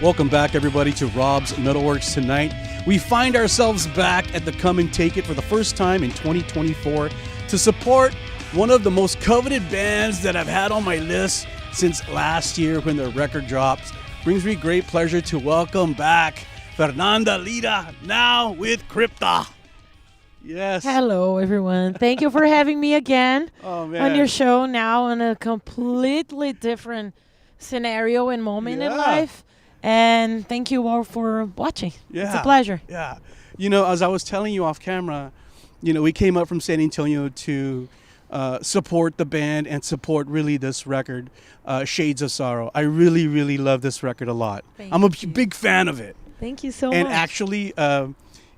Welcome back, everybody, to Rob's MetalWorks tonight. We find ourselves back at the Come and Take It for the first time in 2024 to support one of the most coveted bands that I've had on my list since last year when their record drops. Brings me great pleasure to welcome back Fernanda Lira, now with Crypta. Yes. Hello, everyone. Thank you for having me again on your show, now in a completely different scenario and moment in life. And thank you all for watching. Yeah. It's a pleasure. Yeah. You know, as I was telling you off camera, you know, we came up from San Antonio to support the band and support really this record, Shades of Sorrow. I really, really love this record a lot. I'm a big fan of it. Thank you so much. And actually,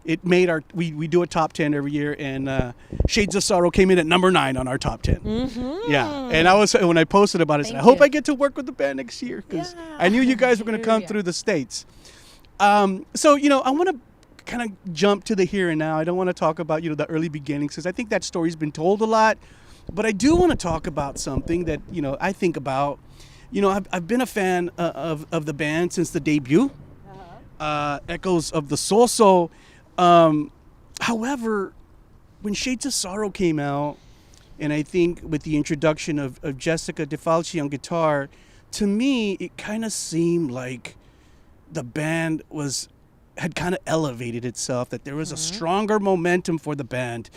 it made our, we do a top 10 every year, and Shades of Sorrow came in at number 9 on our top 10. Mm-hmm. Yeah. And I was, when I posted about it, I said, I hope I get to work with the band next year, because I knew you guys were going to come through the States. So, you know, I want to kind of jump to the here and now. I don't want to talk about, you know, the early beginnings, because I think that story's been told a lot. But I do want to talk about something that, you know, I think about. You know, I've been a fan of the band since the debut, Echoes of the Soul. So, however, when Shades of Sorrow came out, and I think with the introduction of Jessica de Falchi on guitar, to me, it kind of seemed like the band had kind of elevated itself, that there was a stronger momentum for the band.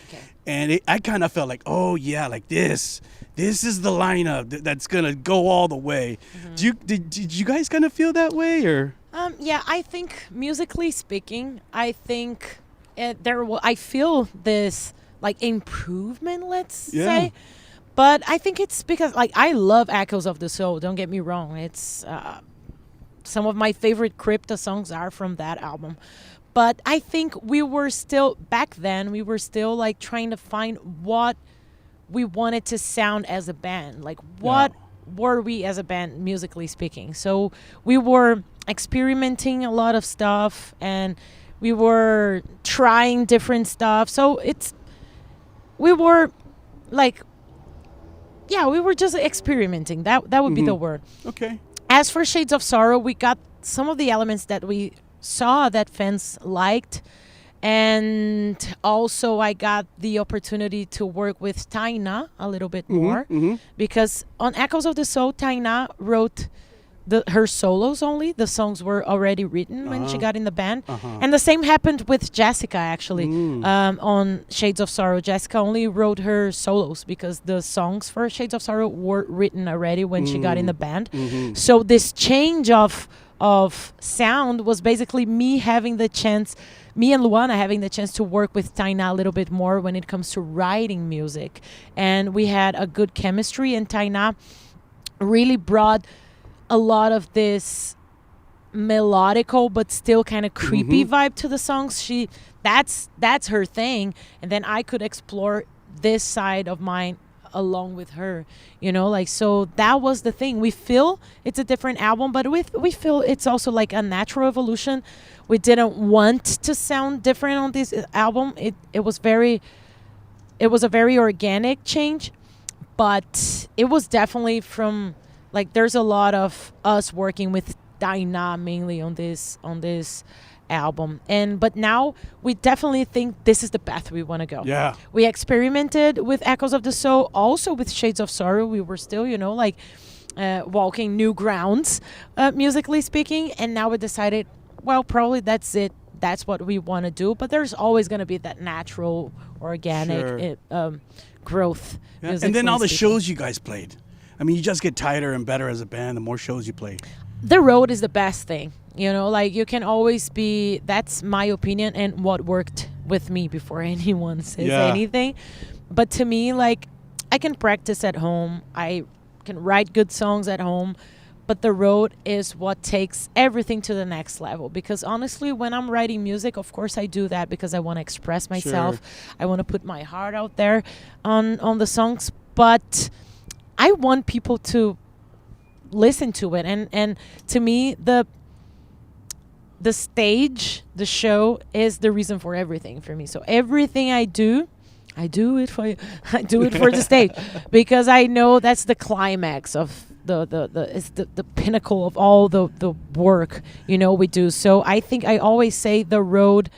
And I kind of felt like, oh yeah, like this is the lineup that's going to go all the way. Did you guys kind of feel that way, or? Yeah, I think musically speaking, I think I feel this like improvement, let's say. But I think it's because, like, I love Echoes of the Soul, don't get me wrong. It's some of my favorite Crypta songs are from that album. But I think back then, we were still like trying to find what we wanted to sound as a band. Like, what were we as a band, musically speaking? So we were experimenting a lot of stuff, and we were trying different stuff. So we were just experimenting. That would be the word. Okay. As for Shades of Sorrow, we got some of the elements that we saw that fans liked. And also I got the opportunity to work with Taina a little bit more. Because on Echoes of the Soul, Taina wrote her solos only. The songs were already written when she got in the band. And the same happened with Jessica, actually. On Shades of Sorrow, Jessica only wrote her solos because the songs for Shades of Sorrow were written already when she got in the band. So this change of sound was basically me and Luana having the chance to work with Taina a little bit more when it comes to writing music. And we had a good chemistry, and Taina really brought a lot of this melodical but still kind of creepy vibe to the songs. That's her thing, and then I could explore this side of mine along with her, you know, like, so that was the thing. We feel it's a different album, but we feel it's also like a natural evolution. We didn't want to sound different on this album. It was a very organic change, but it was definitely from, like, there's a lot of us working with Taina mainly on this album, but now we definitely think this is the path we want to go. Yeah, we experimented with Echoes of the Soul, also with Shades of Sorrow. We were still, you know, like walking new grounds, musically speaking, and now we decided, well, probably that's it. That's what we want to do, but there's always going to be that natural, organic growth. And then all the shows you guys played. I mean, you just get tighter and better as a band the more shows you play. The road is the best thing, you know, like, you can always be, that's my opinion and what worked with me before anyone says anything. But to me, like, I can practice at home, I can write good songs at home, but the road is what takes everything to the next level. Because honestly, when I'm writing music, of course I do that because I want to express myself. I want to put my heart out there on the songs, but I want people to listen to it, and to me the stage, the show, is the reason for everything for me. So everything I do it for you. I do it for the stage, because I know that's the climax of the pinnacle of all the work, we do. So I think I always say the road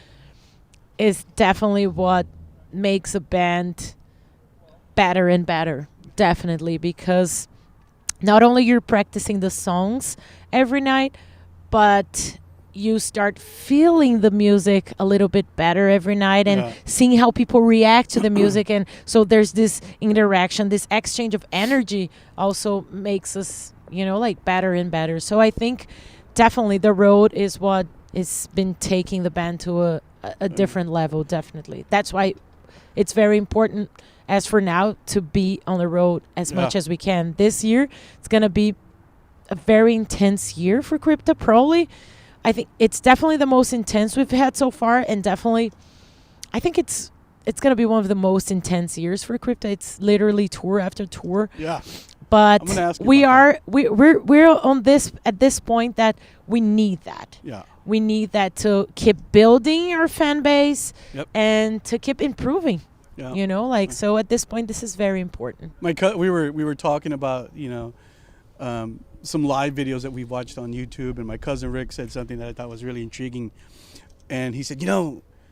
is definitely what makes a band better and better, definitely, because not only you're practicing the songs every night, but you start feeling the music a little bit better every night and seeing how people react to the music. And so there's this interaction, this exchange of energy also makes us, like better and better. So I think definitely the road is what has been taking the band to a different level, definitely. That's why it's very important as for now to be on the road as much as we can. This year, it's going to be a very intense year for Crypta, probably. I think it's definitely the most intense we've had so far, and definitely, I think it's going to be one of the most intense years for Crypta. It's literally tour after tour. Yeah. But we're on this at this point that we need that. Yeah. We need that to keep building our fan base and to keep improving. Yeah. So at this point, this is very important. We were talking about some live videos that we've watched on YouTube, and my cousin Rick said something that I thought was really intriguing, and he said,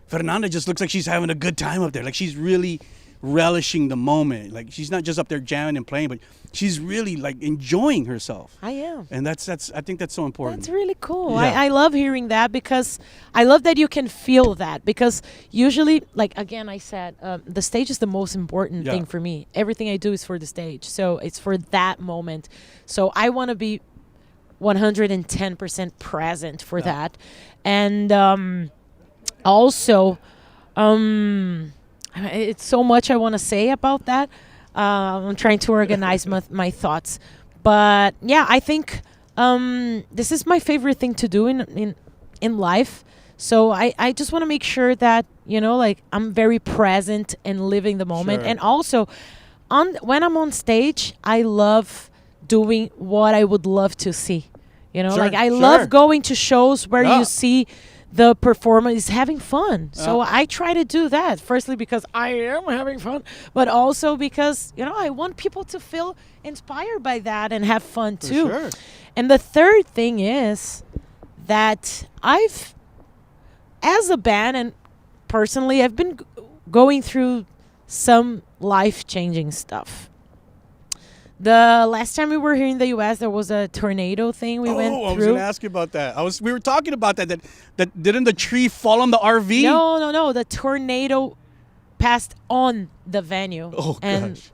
Fernanda just looks like she's having a good time up there, like she's really relishing the moment, like she's not just up there jamming and playing, but she's really like enjoying herself. I am. And that's I think that's so important. That's really cool. Yeah. I love hearing that, because I love that you can feel that, because usually, like again I said, the stage is the most important thing for me. Everything I do is for the stage, so it's for that moment. So I want to be 110% present for that. And also it's so much I want to say about that. I'm trying to organize my thoughts, but yeah, I think this is my favorite thing to do in life. So I just want to make sure that I'm very present and living the moment. Sure. And also when I'm on stage, I love doing what I would love to see. I love going to shows where you see the performer is having fun. So I try to do that, firstly because I am having fun, but also because, I want people to feel inspired by that and have fun too. Sure. And the third thing is that as a band and personally, I've been going through some life-changing stuff. The last time we were here in the U.S., there was a tornado thing we went through. I was going to ask you about that. We were talking about that didn't the tree fall on the RV? No. The tornado passed on the venue. Oh, and gosh.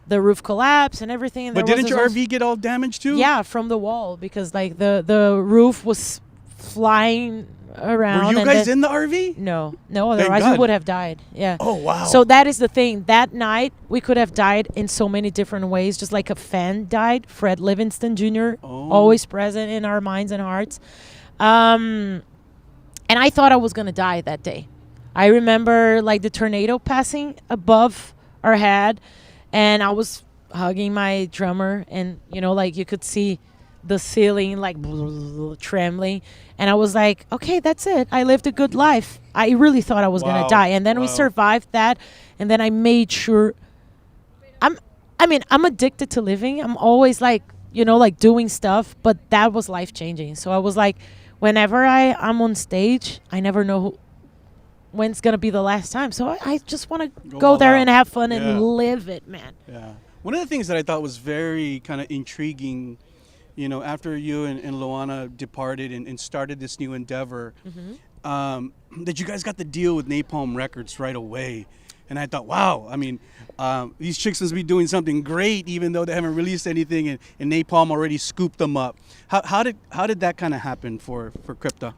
The roof collapsed and everything. And but didn't your RV get all damaged too? Yeah, from the wall, because the roof was flying around. Were you guys in the RV? No, otherwise we would have died. Yeah. Oh, wow. So that is the thing. That night we could have died in so many different ways, just like a fan died, Fred Livingston Jr., always present in our minds and hearts. And I thought I was going to die that day. I remember the tornado passing above our head, and I was hugging my drummer, and you could see the ceiling trembling, and I was like, okay, that's it. I lived a good life. I really thought I was gonna die, and then we survived that, and then I made sure. I'm addicted to living. I'm always doing stuff, but that was life changing. So I was like, whenever I'm on stage, I never know when it's gonna be the last time. So I just want to go there and have fun and live it, man. Yeah. One of the things that I thought was very kind of intriguing, after you and Luana departed and started this new endeavor, that you guys got the deal with Napalm Records right away. And I thought, wow, these chicks must be doing something great, even though they haven't released anything, and Napalm already scooped them up. How did that kind of happen for Crypta?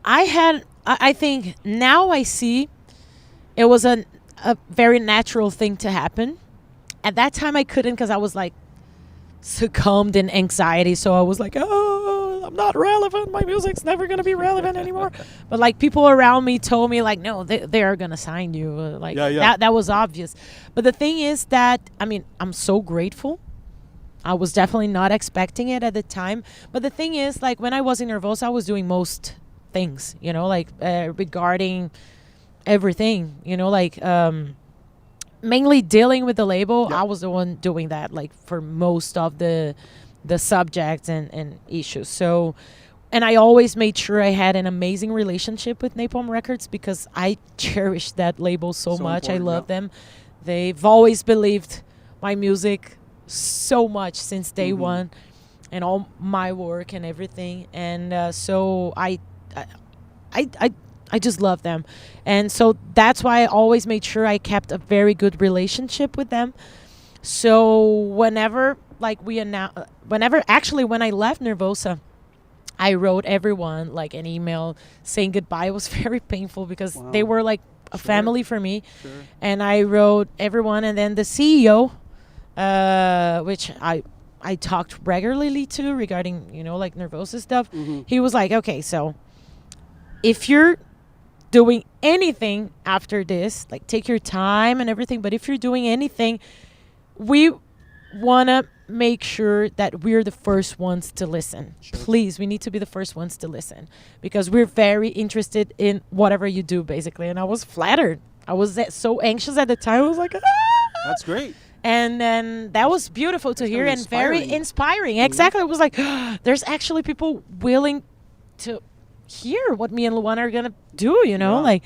I think now I see it was a very natural thing to happen. At that time I couldn't, because I was succumbed in anxiety, so I was like, oh, I'm not relevant, my music's never gonna be relevant anymore. But people around me told me no, they are gonna sign you, that was obvious. But the thing is that I'm so grateful. I was definitely not expecting it at the time, but the thing is when I was in Nervosa, I was doing most things, regarding everything, mainly dealing with the label. I was the one doing that for most of the the subjects and issues. So, and I always made sure I had an amazing relationship with Napalm Records because I cherish that label so much. I love them. They've always believed my music so much since day one, and all my work and everything. And so I just love them, and so that's why I always made sure I kept a very good relationship with them. So whenever like whenever actually when I left Nervosa, I wrote everyone like an email saying goodbye. It was very painful because they were like a family for me. And I wrote everyone, and then the CEO, which I talked regularly to regarding, you know, like Nervosa stuff. He was like, okay, so if you're doing anything after this, like take your time and everything, but if you're doing anything, we want to make sure that we're the first ones to listen. Please, we need to be the first ones to listen because we're very interested in whatever you do, basically. And I was flattered. I was so anxious at the time. I was like, ah! That's great. And then that was beautiful to hear and very inspiring. Exactly. It was like, there's actually people willing to hear what me and Luana are going to do, you know? Like,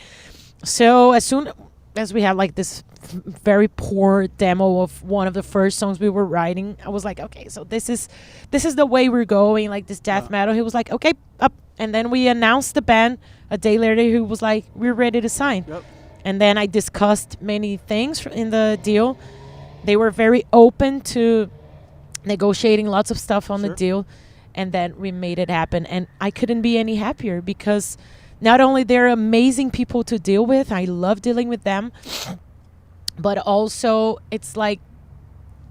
so as soon as we had like this very poor demo of one of the first songs we were writing, I was like, okay, so this is the way we're going, like this death metal. He was like, okay, up. And then we announced the band a day later. He was like, we're ready to sign. And then I discussed many things in the deal. They were very open to negotiating lots of stuff on the deal. And then we made it happen. And I couldn't be any happier because not only they're amazing people to deal with, I love dealing with them, but also it's like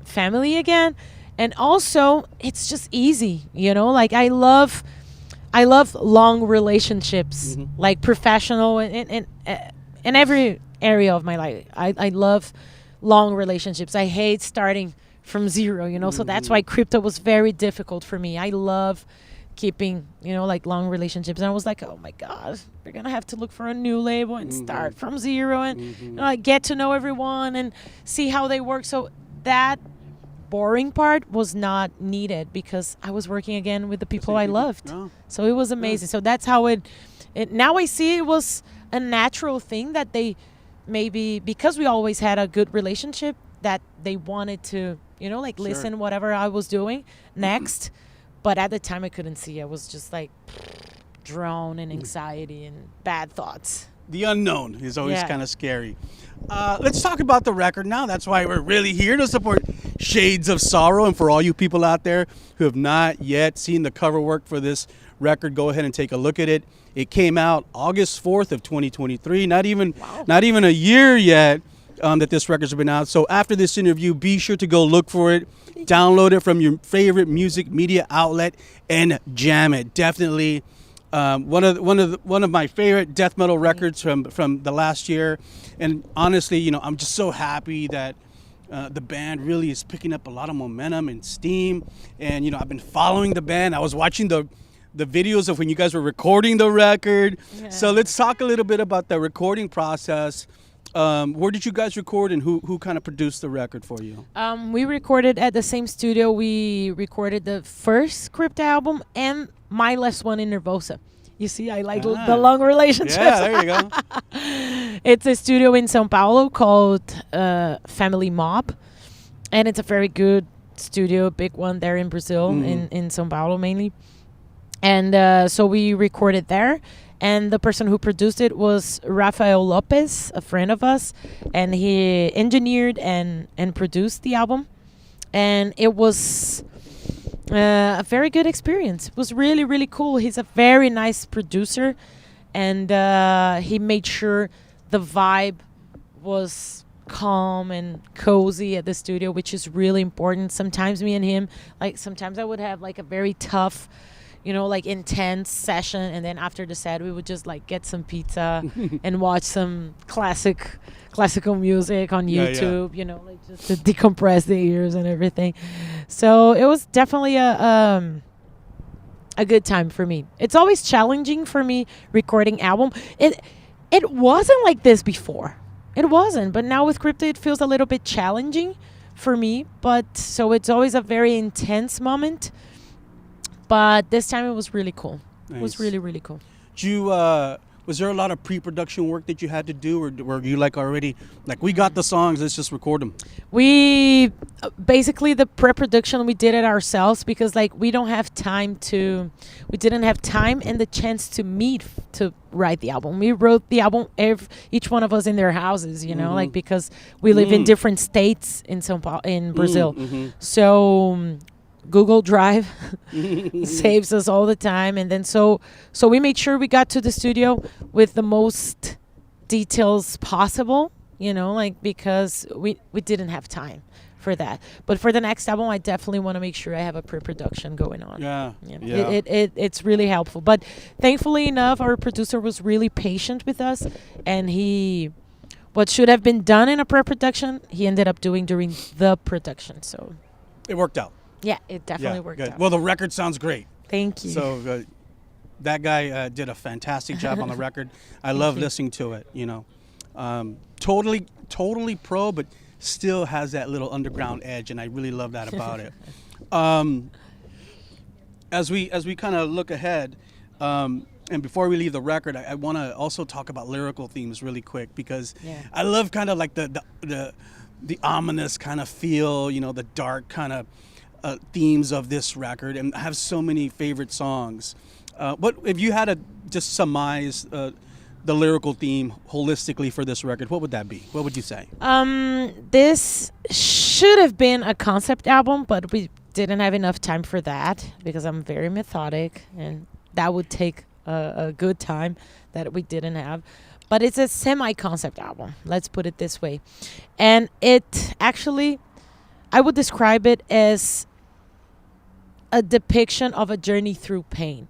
family again. And also it's just easy, you know, like I love long relationships, like professional and in every area of my life. I love long relationships. I hate starting from zero, you know, so that's why Crypta was very difficult for me. I love keeping, you know, like long relationships. And I was like, oh my God, we're going to have to look for a new label and start from zero and you know, like get to know everyone and see how they work. So that boring part was not needed because I was working again with the people I loved. So it was amazing. So that's how it now I see it was a natural thing that they maybe, because we always had a good relationship, that they wanted to, you know, like listen whatever I was doing next. But at the time I couldn't see. I was just like drowned in anxiety and bad thoughts. The unknown is always kind of scary. Let's talk about the record now. That's why we're really here to support Shades of Sorrow. And for all you people out there who have not yet seen the cover work for this record, go ahead and take a look at it. It came out August 4th of 2023. Not even a year yet that this record's been out. So after this interview, be sure to go look for it. Download it from your favorite music media outlet and jam it. Definitely one of my favorite death metal records from the last year. And honestly, you know, I'm just so happy that the band really is picking up a lot of momentum and steam. And you know, I've been following the band. I was watching the videos of when you guys were recording the record. So let's talk a little bit about the recording process. Where did you guys record, and who kind of produced the record for you? We recorded at the same studio. We recorded the first Crypta album and my last one in Nervosa. You see, I like the long relationships. Yeah, there you go. It's a studio in São Paulo called Family Mob, and it's a very good studio, big one there in Brazil, in São Paulo mainly. And so we recorded there. And the person who produced it was Rafael Lopez, a friend of us. And he engineered and produced the album. And it was a very good experience. It was really, really cool. He's a very nice producer. And he made sure the vibe was calm and cozy at the studio, which is really important. Sometimes me and him, like sometimes I would have like a very tough, you know, like intense session, and then after the set we would just like get some pizza and watch some classical music on YouTube, you know, like just to decompress the ears and everything. So it was definitely a good time for me. It's always challenging for me recording album. It wasn't like this before. It wasn't, but now with Crypta it feels a little bit challenging for me, but so it's always a very intense moment. But this time it was really cool. Nice. It was really, really cool. Did you, was there a lot of pre-production work that you had to do, or were you like already like, we got the songs, let's just record them? We basically, the pre-production, we did it ourselves because like we didn't have time and the chance to meet to write the album. We wrote the album each one of us in their houses, you know, like because we live in different states in São Paulo, in Brazil. So Google Drive saves us all the time, and then so we made sure we got to the studio with the most details possible, you know, like because we didn't have time for that. But for the next album, I definitely want to make sure I have a pre-production going on. Yeah. It's really helpful. But thankfully enough, our producer was really patient with us, and what should have been done in a pre-production, he ended up doing during the production. So it worked out. Yeah, it definitely worked out. Well, the record sounds great. Thank you. So that guy did a fantastic job on the record. I love listening to it, you know. Totally pro, but still has that little underground edge, and I really love that about it. As we kind of look ahead, and before we leave the record, I want to also talk about lyrical themes really quick, because I love kind of like the ominous kind of feel, you know, the dark kind of themes of this record, and I have so many favorite songs. What if you had to just surmise the lyrical theme holistically for this record, what would that be? What would you say? This should have been a concept album, but we didn't have enough time for that because I'm very methodic, and that would take a good time that we didn't have. But it's a semi-concept album, let's put it this way. And it actually, I would describe it as a depiction of a journey through pain.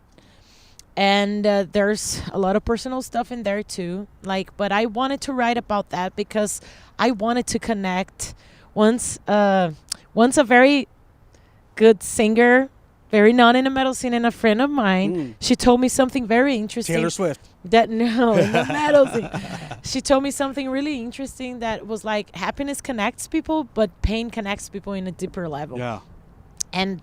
And there's a lot of personal stuff in there too. But I wanted to write about that because I wanted to connect. Once a very good singer, very known in the metal scene, and a friend of mine, she told me something very interesting. Taylor Swift. In the metal scene. She told me something really interesting that was like, happiness connects people, but pain connects people in a deeper level. Yeah. And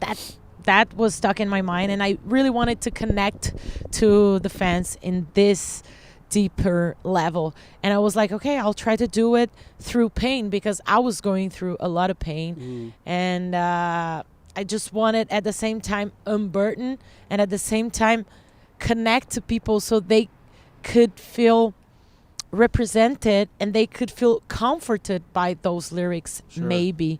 that was stuck in my mind, and I really wanted to connect to the fans in this deeper level. And I was like, okay, I'll try to do it through pain, because I was going through a lot of pain. And I just wanted at the same time unburden, and at the same time connect to people so they could feel represented and they could feel comforted by those lyrics. Sure. Maybe,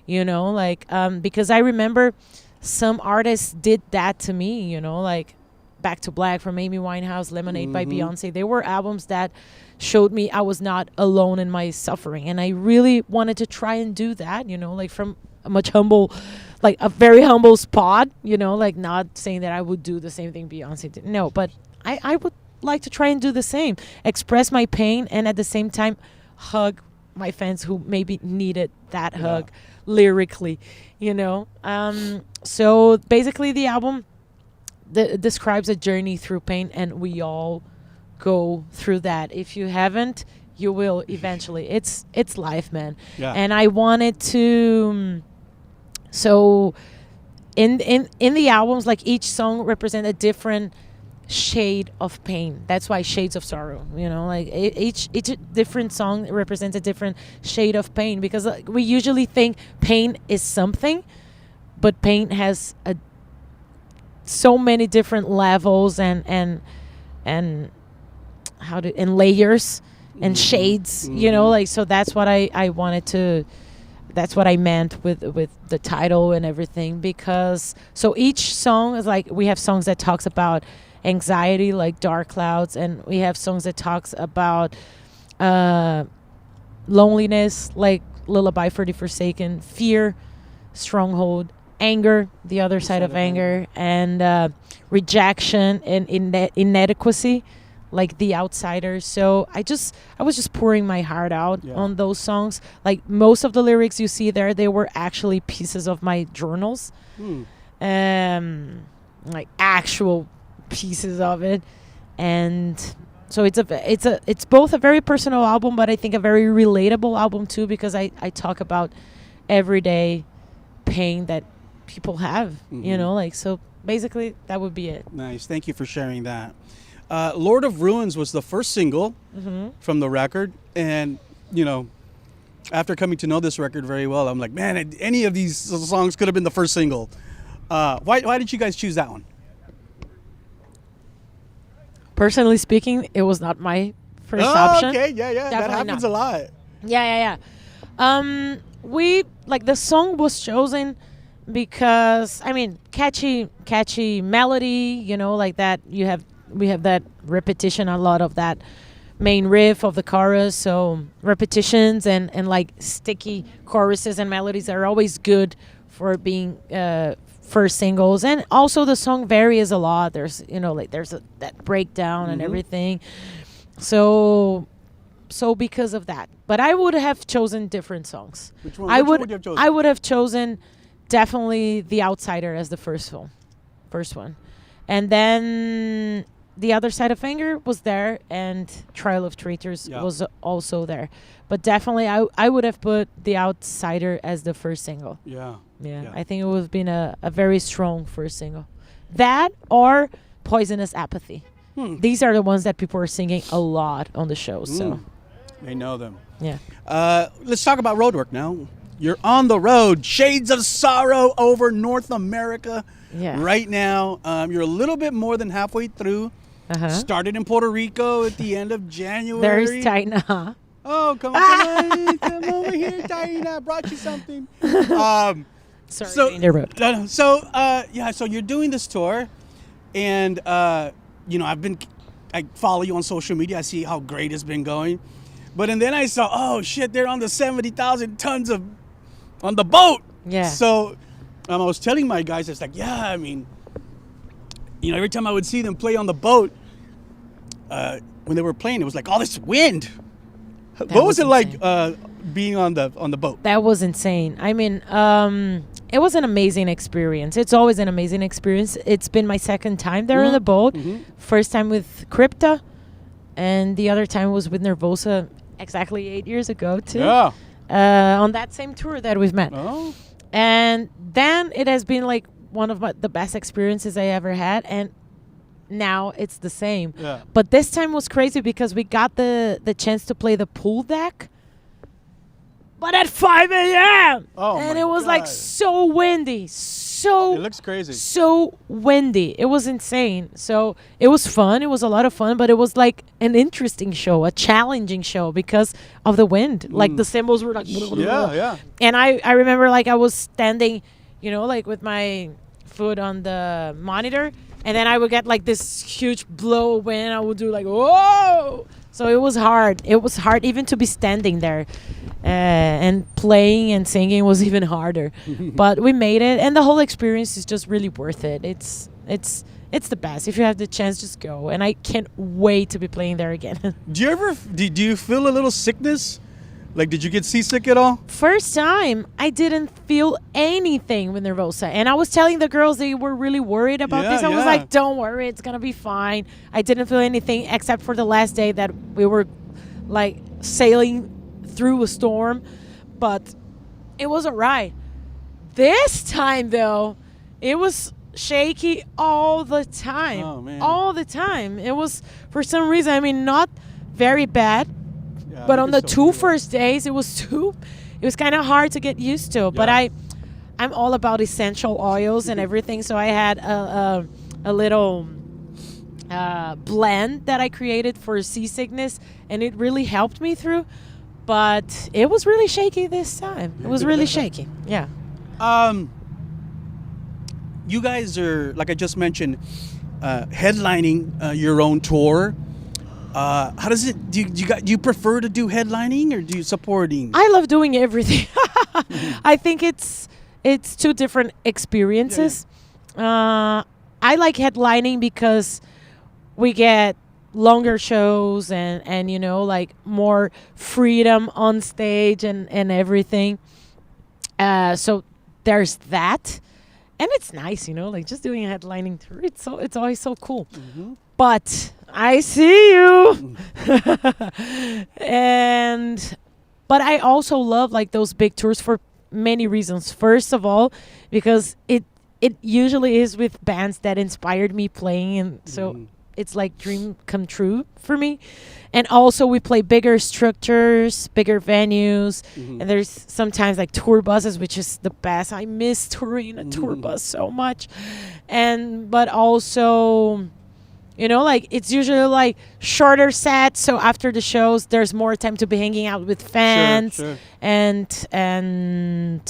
you know, because I remember some artists did that to me, you know, like Back to Black from Amy Winehouse, Lemonade by Beyonce. They were albums that showed me I was not alone in my suffering. And I really wanted to try and do that, you know, like from a very humble spot, you know, like not saying that I would do the same thing Beyonce did. No, but I would like to try and do the same, express my pain, and at the same time hug my fans who maybe needed that hug lyrically, you know. So basically the album describes a journey through pain, and we all go through that. If you haven't, you will eventually. It's life, man. Yeah. And I wanted to so in the albums, like each song represent a different shade of pain. That's why Shades of Sorrow, you know, like each different song represents a different shade of pain, because we usually think pain is something, but pain has so many different levels and layers and shades, you know, like, so that's what I wanted to, that's what I meant with the title and everything. Because so each song is like, we have songs that talks about anxiety, like Dark Clouds, and we have songs that talks about loneliness, like Lullaby for the Forsaken, fear, Stronghold, anger, the other side of anger, and rejection and inadequacy, like The Outsiders. So I was just pouring my heart out on those songs. Like most of the lyrics you see there, they were actually pieces of my journals, like actual pieces of it. And so it's both a very personal album, but I think a very relatable album too, because I talk about everyday pain that people have, you know, like, so basically that would be it. Nice. Thank you for sharing that. Lord of Ruins was the first single from the record. And, you know, after coming to know this record very well, I'm like, man, any of these songs could have been the first single. Why did you guys choose that one? Personally speaking, it was not my first option. Okay, yeah. Definitely that happens not. a lot. Yeah. We, like, the song was chosen because, I mean, catchy melody, you know, like that. We have that repetition, a lot of that main riff of the chorus. So repetitions and like sticky choruses and melodies are always good for being first singles. And also the song varies a lot. There's, you know, like there's that breakdown and everything. So because of that. But I would have chosen different songs. Which one would you have chosen? I would have chosen definitely The Outsider as the first one. And then The Other Side of Anger was there, and Trial of Traitors was also there. But definitely I would have put The Outsider as the first single. Yeah. I think it would have been a very strong first single. That or Poisonous Apathy. These are the ones that people are singing a lot on the show. So They know them. yeah. Let's talk about road work now. You're on the road. Shades of Sorrow over North America right now. You're a little bit more than halfway through. Started in Puerto Rico at the end of January. There's Taina. Oh, come on. Come over here, Taina. I brought you something. Sorry, So- to interrupt. So you're doing this tour, and you know, I follow you on social media. I see how great it's been going, and then I saw, oh shit, they're on the 70,000 tons on the boat. Yeah. So I was telling my guys, it's like, yeah, I mean, you know, every time I would see them play on the boat, when they were playing, it was like all this wind. What was it like being on the boat? That was insane. I mean, it was an amazing experience. It's always an amazing experience. It's been my second time there on the boat. First time with Crypta, and the other time was with Nervosa exactly 8 years ago too. Yeah. On that same tour that we've met. Oh. And then it has been like one of the best experiences I ever had, and now it's the same. Yeah. But this time was crazy because we got the chance to play the pool deck, but at 5 a.m. Oh, and my it was like God. so windy, It looks crazy. so windy. It was insane. So it was fun. It was a lot of fun, but it was like an interesting show, a challenging show because of the wind. Like the cymbals were like, Yeah. and I remember like I was standing, you know, like with my foot on the monitor, and then I would get like this huge blow of wind. I would do like, whoa. So it was hard. It was hard even to be standing there. And playing and singing was even harder. But we made it, and the whole experience is just really worth it. It's the best. If you have the chance, just go. And I can't wait to be playing there again. Do you feel a little sickness? Like, did you get seasick at all? First time, I didn't feel anything with Nervosa. And I was telling the girls they were really worried about this. I was like, don't worry, it's going to be fine. I didn't feel anything except for the last day that we were like sailing through a storm. But it was all right. This time, though, it was shaky all the time. Oh, man. All the time. It was, for some reason, I mean, not very bad. But on the two first days, it was kind of hard to get used to. But I'm all about essential oils and everything. So I had a little blend that I created for seasickness, and it really helped me through. But it was really shaky this time. It was really shaky. Yeah. You guys are, like I just mentioned, headlining your own tour. How does it? Do you prefer to do headlining or do you supporting? I love doing everything. I think it's two different experiences. I like headlining because we get longer shows and you know, like more freedom on stage and everything. So there's that, and it's nice, you know, like just doing a headlining tour. It's always so cool. But I see you. But I also love like those big tours for many reasons. First of all, because it usually is with bands that inspired me playing, and so it's like dream come true for me. And also we play bigger structures, bigger venues, and there's sometimes like tour buses, which is the best. I miss touring a tour bus so much. But also, like it's usually like shorter sets, so after the shows there's more time to be hanging out with fans. Sure. And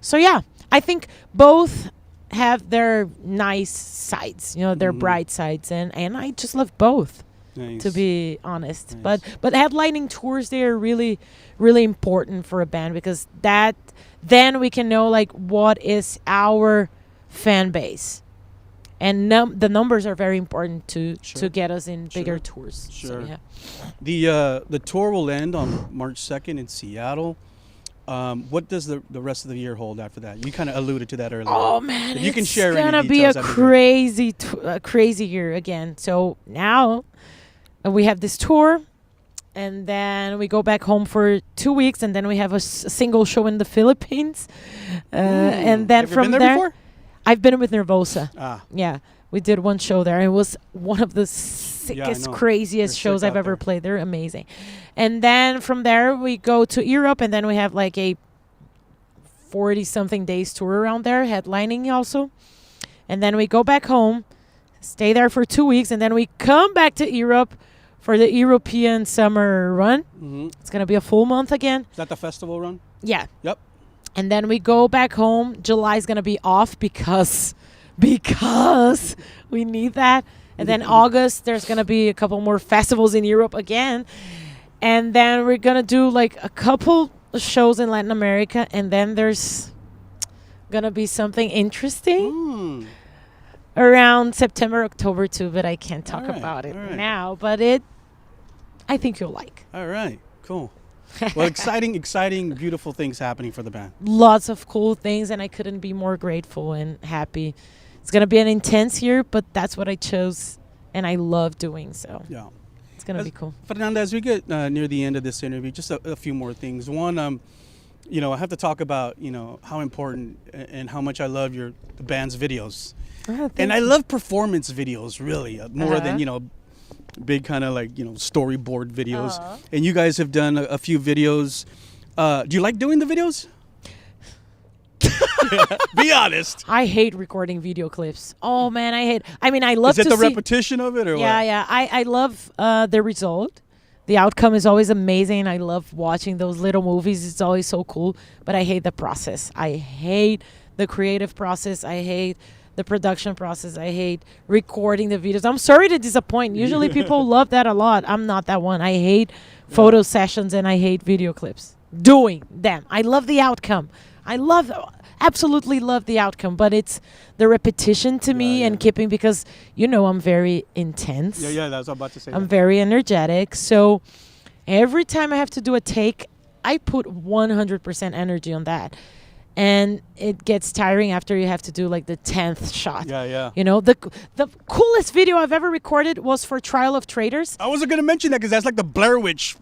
so yeah, I think both have their nice sides, their bright sides, and I just love both. Nice. To be honest. Nice. But headlining tours, they're really, really important for a band, because then we can know like what is our fan base, and the numbers are very important to get us in bigger tours. Sure. So, yeah. The tour will end on March 2nd in Seattle. What does the rest of the year hold after that? You kind of alluded to that earlier. Oh man, if you can share it's gonna any be details, a crazy year again. So now we have this tour, and then we go back home for 2 weeks, and then we have a single show in the Philippines, and then have you from been there there, before? I've been with Nervosa. Yeah, we did one show there. It was one of the sickest, craziest shows I've ever played. They're amazing. And then from there we go to Europe, and then we have like a 40-something days tour around there, headlining also. And then we go back home, stay there for 2 weeks, and then we come back to Europe for the European summer run. It's going to be a full month again. Is that the festival run? Yeah. Yep. And then we go back home. July is going to be off because we need that. And then August, there's going to be a couple more festivals in Europe again. And then we're going to do like a couple shows in Latin America. And then there's going to be something interesting around September, October too. But I can't talk about it now. But I think you'll like. All right. Cool. Well, exciting, beautiful things happening for the band. Lots of cool things, and I couldn't be more grateful and happy. It's going to be an intense year, but that's what I chose, and I love doing so. Yeah. It's going to be cool. Fernanda, as we get near the end of this interview, just a few more things. One, I have to talk about, how important and how much I love the band's videos. And I love performance videos, really, more than, big kind of like, storyboard videos. And you guys have done a few videos. Do you like doing the videos? Be honest. I hate recording video clips. Oh man, I love to see. Is it the repetition of it or what? Yeah. I love the result. The outcome is always amazing. I love watching those little movies. It's always so cool. But I hate the process. I hate the creative process. I hate the production process. I hate recording the videos. I'm sorry to disappoint. Usually people love that a lot. I'm not that one. I hate photo sessions, and I hate video clips. Doing them. I love the outcome. Absolutely love the outcome, but it's the repetition to me and keeping, because I'm very intense. Yeah, that's what I'm about to say. I'm very energetic, so every time I have to do a take, I put 100% energy on that. And it gets tiring after you have to do like the 10th shot. Yeah. The coolest video I've ever recorded was for Trial of Traitors. I wasn't going to mention that because that's like the Blair Witch.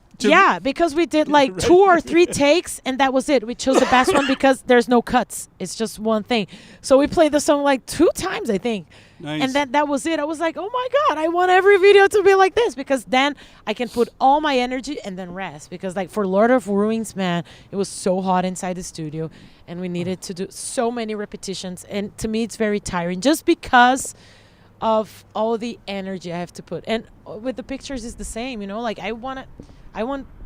Because we did like 2 or 3 takes, and that was it. We chose the best one because there's no cuts. It's just one thing. So we played the song like 2 times, I think. Nice. And then that was it. I was like, oh my God, I want every video to be like this, because then I can put all my energy and then rest. Because like for Lord of Ruins, man, it was so hot inside the studio, and we needed to do so many repetitions. And to me, it's very tiring just because of all the energy I have to put. And with the pictures, it's the same, like I want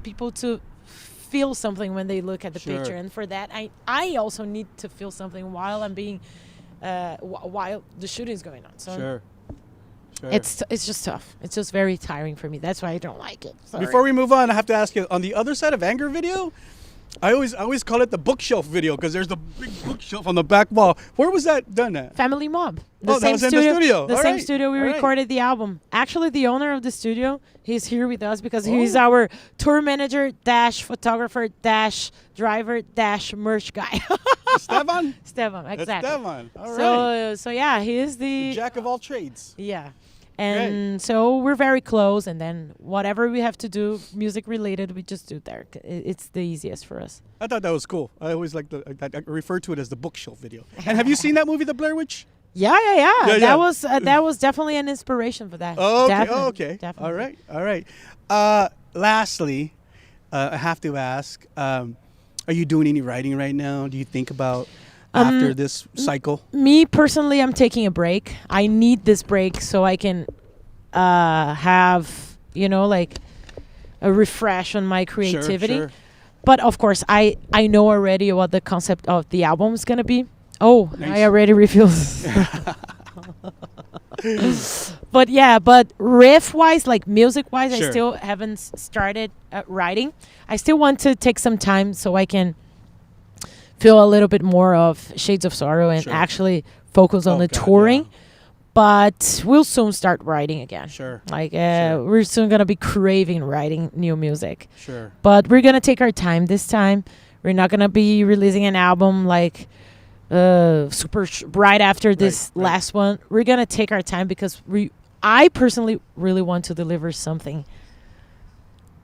people to feel something when they look at the picture, and for that I also need to feel something while I'm being while the shooting is going on. So sure. It's just tough. It's just very tiring for me. That's why I don't like it. Sorry. Before we move on, I have to ask you, on the other side of anger video, I always call it the bookshelf video, because there's the big bookshelf on the back wall. Where was that done at? Family Mob. That was in the studio. The same studio we recorded the album. Actually, the owner of the studio, he's here with us because he's our tour manager / photographer / driver / merch guy. Esteban, exactly. Esteban. All right. So yeah, he is the jack of all trades. Yeah. And so we're very close. And then whatever we have to do, music related, we just do there. It's the easiest for us. I thought that was cool. I always like I refer to it as the bookshelf video. And have you seen that movie, The Blair Witch? Yeah. Yeah. That was definitely an inspiration for that. Oh, okay. Definitely, Okay. Definitely. All right. Lastly, I have to ask, are you doing any writing right now? Do you think about after this cycle? Me personally, I'm taking a break. I need this break so I can have, like a refresh on my creativity. Sure. But of course, I know already what the concept of the album is going to be. Oh, nice. I already revealed. But riff-wise, like music-wise, Sure. I still haven't started writing. I still want to take some time so I can feel a little bit more of Shades of Sorrow and Sure. actually focus on the touring. Yeah. But we'll soon start writing again. Sure. Sure. We're soon going to be craving writing new music. Sure. But we're going to take our time this time. We're not going to be releasing an album like right after this last one. We're going to take our time because I personally really want to deliver something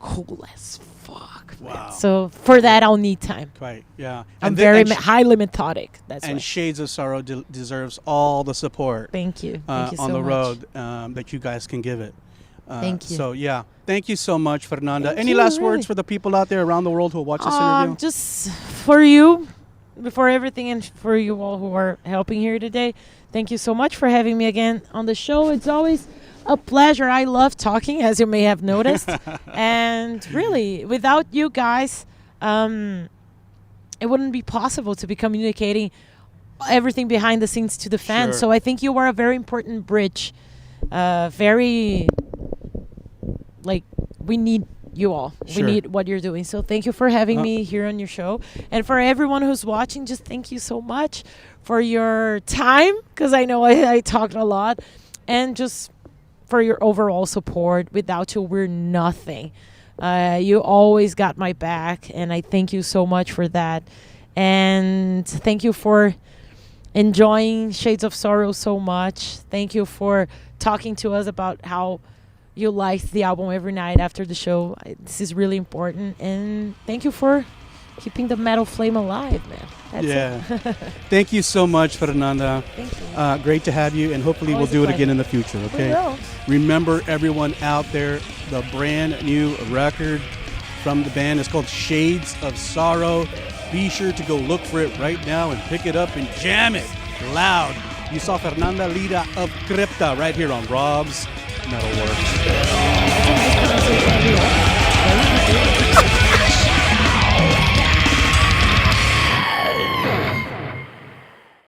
cool as fuck. Wow. Man. So for that, I'll need time. Right, yeah. I'm very highly methodic. That's and why. Shades of Sorrow deserves all the support. Thank you. Thank you so on the much. road that you guys can give it. Thank you. So, yeah. Thank you so much, Fernanda. Thank Any you, last really. words for the people out there around the world who watch this interview? Just for you, before everything, and for you all who are helping here today, thank you so much for having me again on the show. It's always a pleasure. I love talking, as you may have noticed. And really, without you guys, it wouldn't be possible to be communicating everything behind the scenes to the fans. Sure. So I think you are a very important bridge. We need you all. Sure. We need what you're doing. So thank you for having me here on your show. And for everyone who's watching, just thank you so much for your time, because I know I talked a lot, and just for your overall support. Without you, we're nothing. You always got my back, and I thank you so much for that. And thank you for enjoying Shades of Sorrow so much. Thank you for talking to us about how you liked the album every night after the show. This is really important. And thank you for keeping the metal flame alive, man. That's it. Thank you so much, Fernanda. Thank you. Great to have you, and hopefully Always we'll do a it again pleasure. in the future, okay? We will. Remember, everyone out there, the brand new record from the band is called Shades of Sorrow. Be sure to go look for it right now and pick it up and jam it loud. You saw Fernanda Lira of Crypta right here on Rob's MetalWorks.